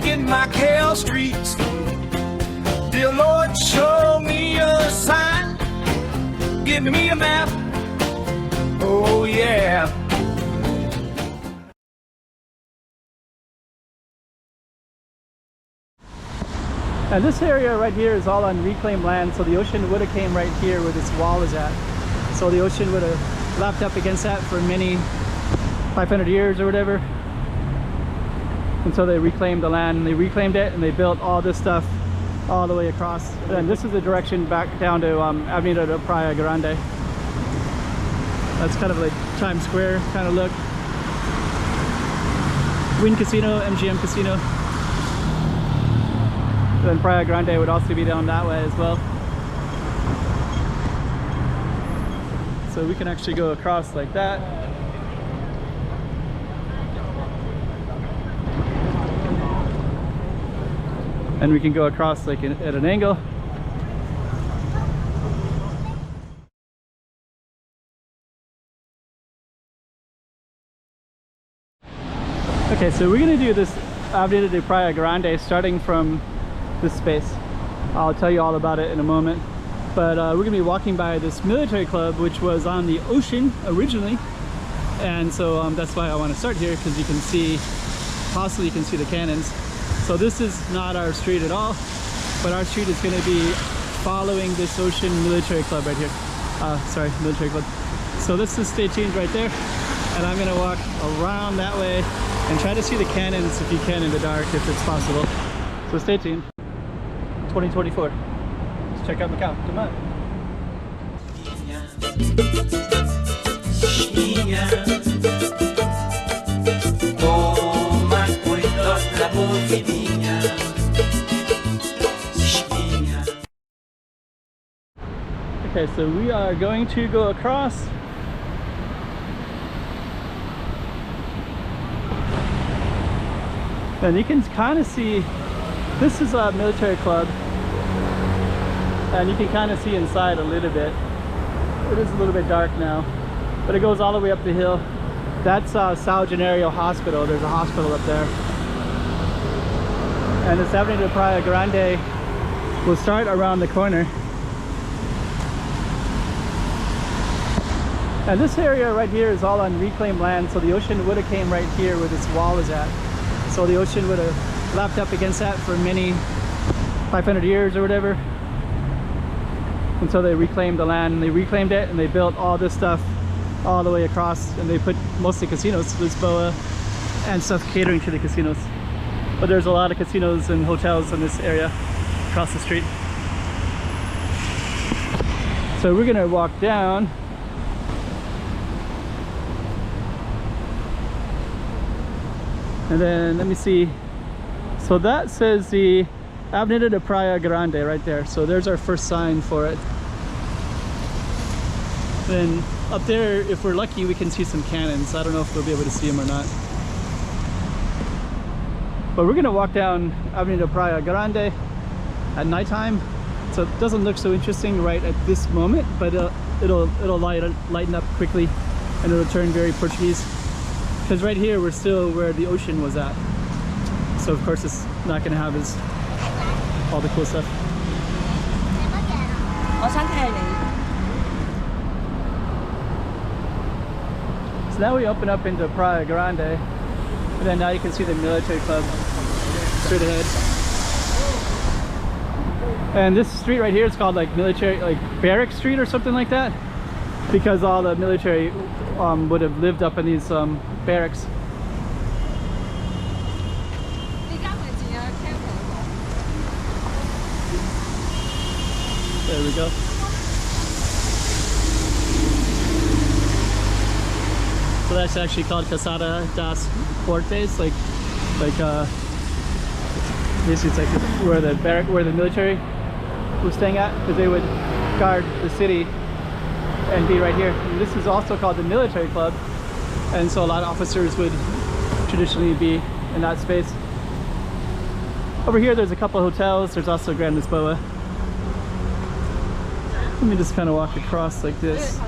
Walking Macau Streets. Dear Lord, show me a sign. Give me a map. Oh yeah. And this area right here is all on reclaimed land, so the ocean would have came right here where this wall is at. So the ocean would have lapped up against that for many 500 years or whatever. And so they reclaimed the land, and they reclaimed it, and they built all this stuff all the way across. And this is the direction back down to Avenida to Praia Grande. That's kind of like Times Square kind of look. Wynn Casino, MGM Casino. Then Praia Grande would also be down that way as well. So we can actually go across like that. And we can go across like at an angle. Okay, so we're gonna do this Avenida de Praia Grande starting from this space. I'll tell you all about it in a moment. But we're gonna be walking by this military club, which was on the ocean originally. And so that's why I want to start here, because you can see, possibly you can see the cannons. So this is not our street at all, but our street is going to be following this ocean military club right here. Sorry, military club. So this is, stay tuned right there, and I'm going to walk around that way and try to see the cannons if you can in the dark, if it's possible. So stay tuned. 2024. Let's check out Macau. Come on. Okay, so we are going to go across. And you can kind of see, this is a military club, and you can kind of see inside a little bit. It is a little bit dark now, but it goes all the way up the hill. That's Sao Januario Hospital. There's a hospital up there. And this Avenida de Praia Grande will start around the corner. And this area right here is all on reclaimed land, so the ocean would have came right here where this wall is at. So the ocean would have lapped up against that for many 500 years or whatever. And so they reclaimed the land, and they reclaimed it, and they built all this stuff all the way across, and they put mostly casinos, Lisboa, and stuff catering to the casinos. But there's a lot of casinos and hotels in this area across the street. So we're gonna walk down. And then let me see. So that says the Avenida de Praia Grande right there. So there's our first sign for it. Then up there, if we're lucky, we can see some cannons. I don't know if we'll be able to see them or not. But we're gonna walk down Avenida de Praia Grande at nighttime. So it doesn't look so interesting right at this moment, but it'll lighten up quickly, and it'll turn very Portuguese. Because right here, we're still where the ocean was at. So of course it's not gonna have all the cool stuff. So now we open up into Praia Grande, and then now you can see the military club straight ahead. And this street right here is called like military, like Barrack Street or something like that, because all the military would have lived up in these barracks. There we go. So that's actually called Casada das Fortes, like basically it's like where the barrack, where the military was staying at, because they would guard the city and be right here. And this is also called the military club, and so a lot of officers would traditionally be in that space. Over here there's a couple of hotels. There's also Grande Lisboa. Let me just kind of walk across like this.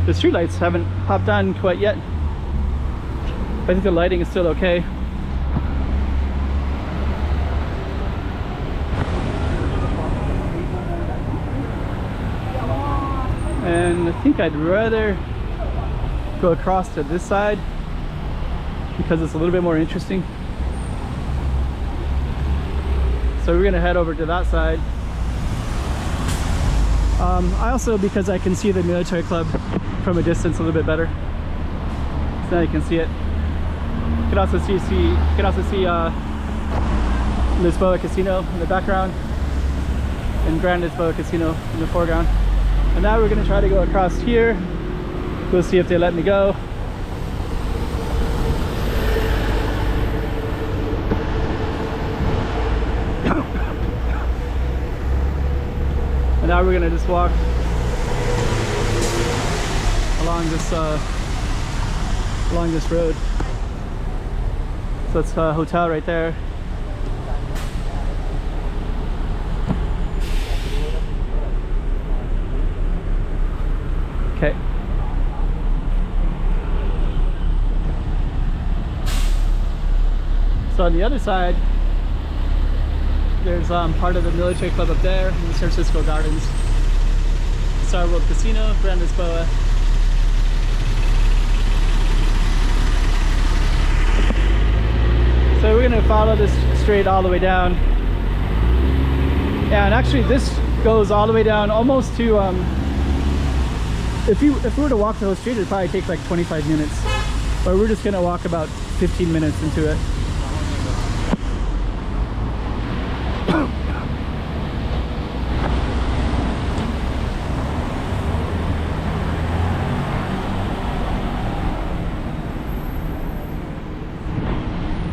The streetlights haven't popped on quite yet. I think the lighting is still okay. And I think I'd rather go across to this side because it's a little bit more interesting. So we're gonna head over to that side. I also, because I can see the military club from a distance a little bit better. So now you can see it. You can also see Lisboa Casino in the background and Grande Lisboa Casino in the foreground. And now we're gonna try to go across here. We'll see if they let me go. And now we're gonna just walk along this road. So it's a hotel right there. Okay. So on the other side, there's part of the military club up there in the San Francisco Gardens. Star World Casino, Grande Lisboa. So we're gonna follow this straight all the way down. And actually this goes all the way down almost to, if we were to walk the whole street, it'd probably take like 25 minutes. But we're just gonna walk about 15 minutes into it.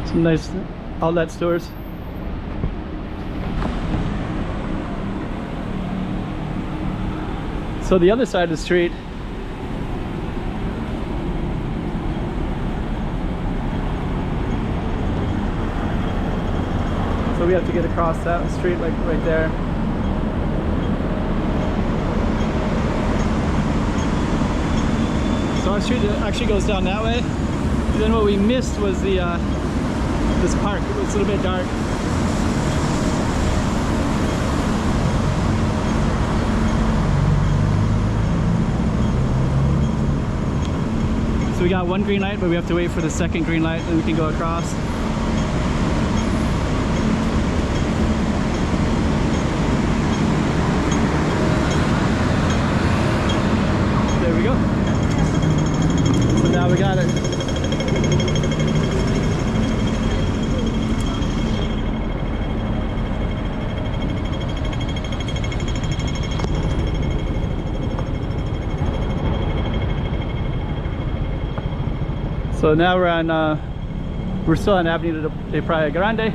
Some nice outlet stores. So the other side of the street, so we have to get across that street like right there. So our street actually goes down that way. And then what we missed was the this park. It's a little bit dark. So we got one green light, but we have to wait for the second green light, then we can go across. There we go. So now we got it. So now we're still on Avenida de Praia Grande,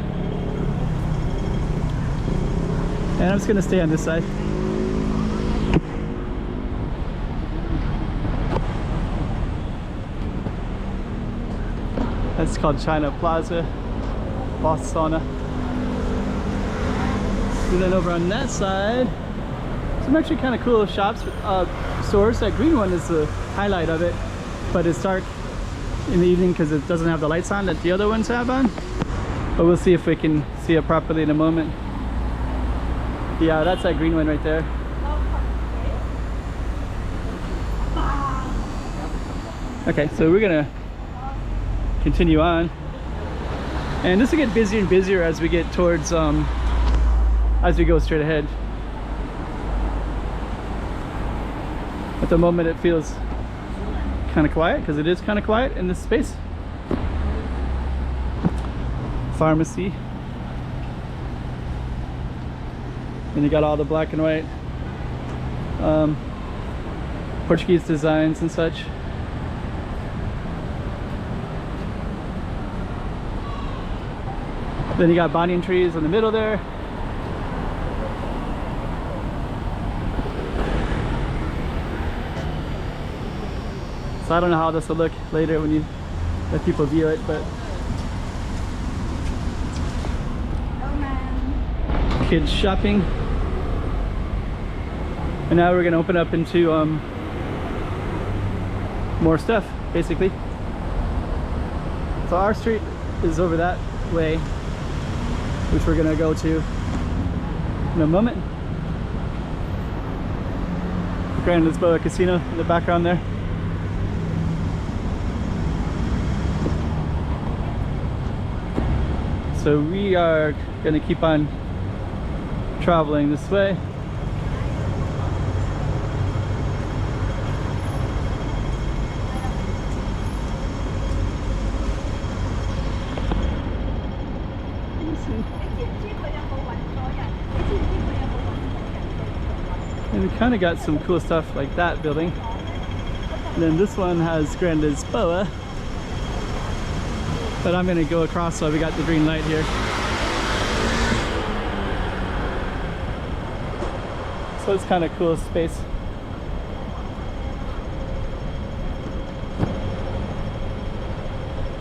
and I'm just gonna stay on this side. That's called China Plaza, Barcelona. And then over on that side, some actually kind of cool shops, stores. That green one is the highlight of it, but it's dark in the evening because it doesn't have the lights on that the other ones have on. But we'll see if we can see it properly in a moment. Yeah, that's that green one right there. Okay, so we're gonna continue on, and this will get busier and busier as we get towards as we go straight ahead. At the moment it feels kind of quiet because it is kind of quiet in this space. Pharmacy, and you got all the black and white Portuguese designs and such. Then you got banyan trees in the middle there. So I don't know how this will look later when you let people view it, but kids shopping. And now we're gonna open up into more stuff, basically. So our street is over that way, which we're gonna go to in a moment. Grande Lisboa Casino in the background there. So we are gonna keep on traveling this way. And we kind of got some cool stuff like that building. And then this one has Grande Lisboa. But I'm gonna go across, so we got the green light here. So it's kind of cool space.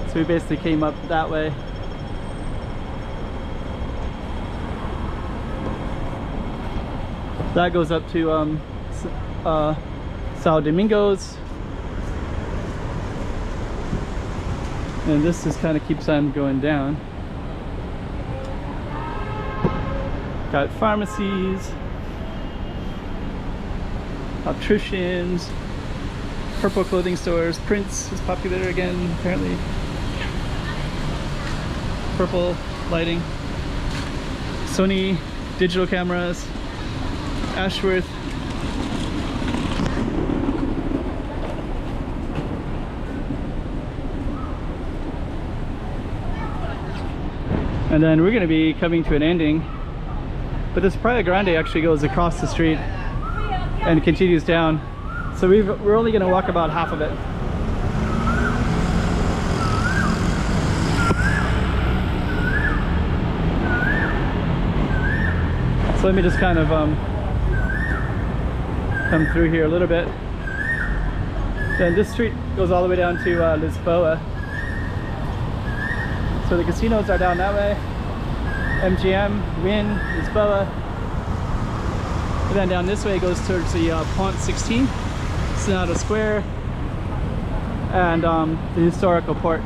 So we basically came up that way. That goes up to São Domingos. And this just kind of keeps on going down. Got pharmacies, opticians, purple clothing stores. Prince is popular again, apparently. Purple lighting. Sony digital cameras. Ashworth. And then we're going to be coming to an ending, but this Praia Grande actually goes across the street and continues down, so we're only going to walk about half of it. So let me just kind of come through here a little bit. Then this street goes all the way down to Lisboa. So the casinos are down that way. MGM, Win, Lisboa. And then down this way goes towards the Pont 16, Sonata Square, and the historical port.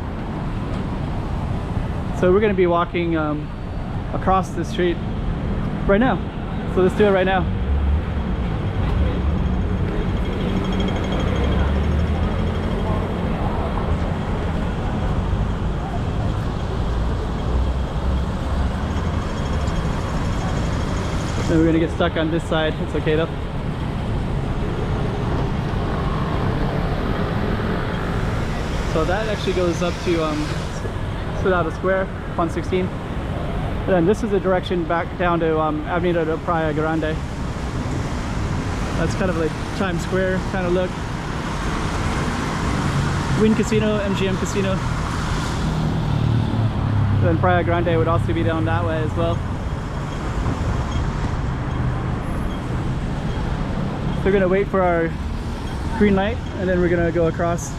So we're going to be walking across the street right now. So let's do it right now. Then we're gonna get stuck on this side. It's okay though. So that actually goes up to Sonata Square, Pont 16. And then this is the direction back down to Avenida de Praia Grande. That's kind of like Times Square kind of look. Win Casino, MGM Casino. And then Praia Grande would also be down that way as well. We're gonna wait for our green light and then we're gonna go across.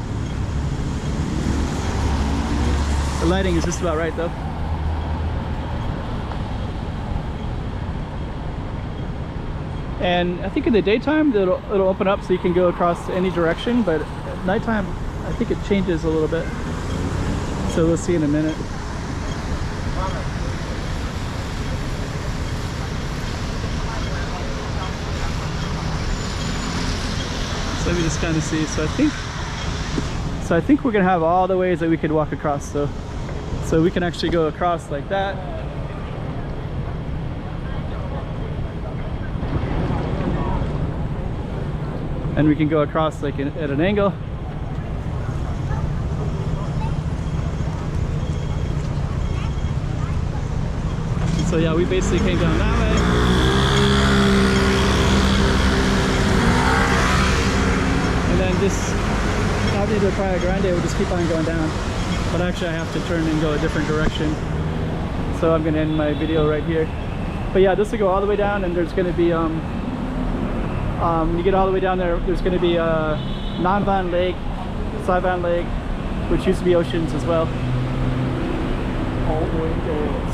The lighting is just about right though. And I think in the daytime it'll open up so you can go across any direction, but at nighttime I think it changes a little bit. So we'll see in a minute. Let me just kind of see. So I think we're gonna have all the ways that we could walk across. So we can actually go across like that. And we can go across like at an angle. So yeah, we basically came down that way. This Avenida de Praia Grande will just keep on going down, but actually I have to turn and go a different direction, so I'm going to end my video right here. But yeah, this will go all the way down, and there's going to be when you get all the way down there, there's going to be Namvan Lake, Saivan Lake, which used to be oceans as well.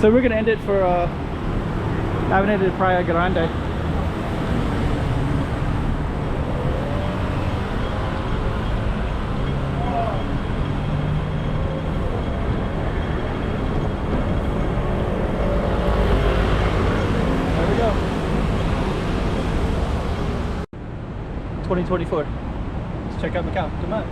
So we're going to end it for Avenida de Praia Grande. 2024. Let's check out Macau. Come on.